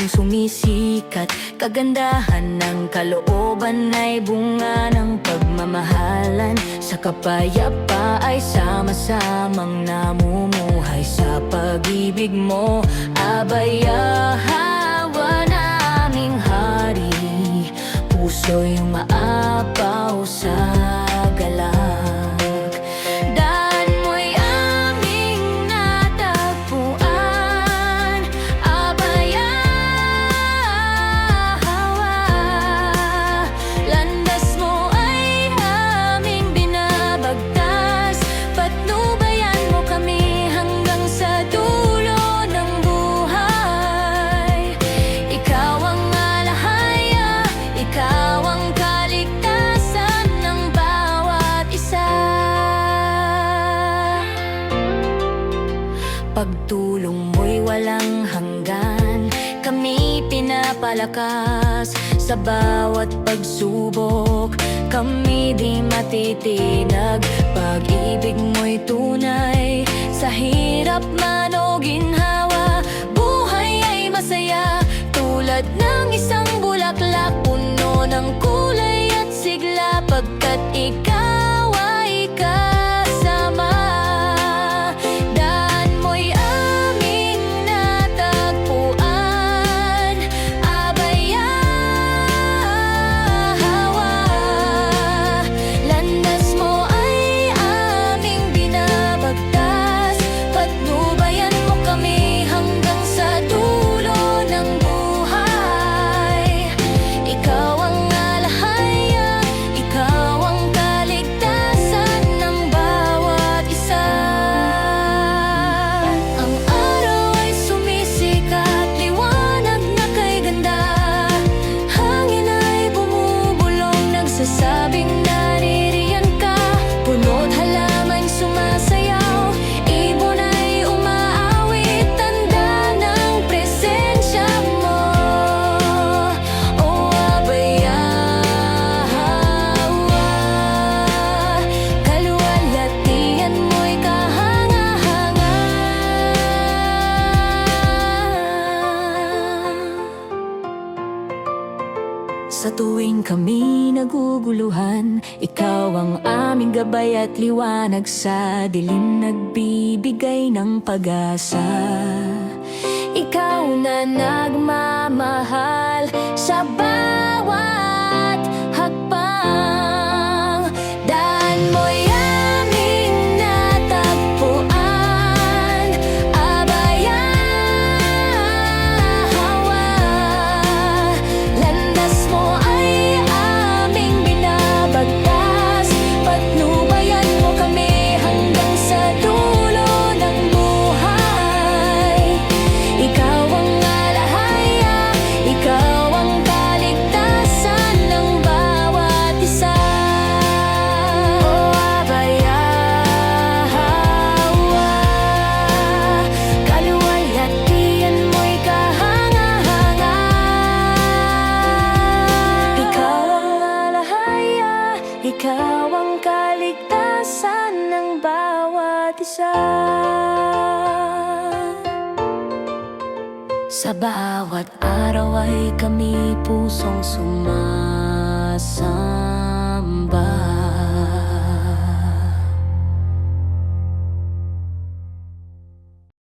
sumisikat. Kagandahan ng kalooban ay bunga ng pagmamahalan. Sa kapayapa ay sama-samang namumuhay. Sa pag-ibig mo, abaya, hawa na aming hari. Puso'y umaapaw sa galak. Daan mo'y aming natagpuan. Abaya, hawa. Landas mo ay aming binabagtas. Patnubayan mo kami hanggang sa dulo ng buhay. Ikaw ang alahaya, ikaw ang kaligtasan ng bawat isa. Pagtulong mo'y walang hanggan, kami pinapalakas. Sa bawat pagsubok, kami di matitinag. Pag-ibig mo'y tunay, sa hirap man o ginhawa. Buhay ay masaya, tulad ng isang bulaklak, puno ng kulay at sigla. Pagkat ikaw ay kasama, daan mo'y aming natagpuan. Abaya, hawa. Landas mo ay aming binabagtas. Patnubayan mo kami hanggang sa dulo ng buhay. Ikaw ang alahaya, ikaw ang kaligtasan ng bawat isa. Ang araw ay sumisikat, liwanag na kay ganda. Hangin ay bumubulong, nagsasabing naririyan ka. Puno't halamang sumasayaw, ibon ay umaawit, tanda ng presensya mo. O abaya, hawa. Kaluwalhatian mo'y kahanga-hanga. Sa tuwing kami naguguluhan, ikaw ang aming gabay at liwanag. Sa dilim nagbibigay ng pag-asa. Ikaw na nagmamahal sa bawat hakbang. Daan mo'y aming natagpuan. Abaya, hawa. Landas mo ay aming binabagtas. Patnubayan mo kami hanggang sa dulo ng buhay. Ikaw ang alahaya, ikaw ang kaligtasan ng bawat isa. O abaya, hawa. Kaluwalhatian mo'y kahanga-hanga. Ikaw ang alahaya, ikaw ang kaligtasan ng bawat isa. Sa bawat araw ay kami pusong sumasama.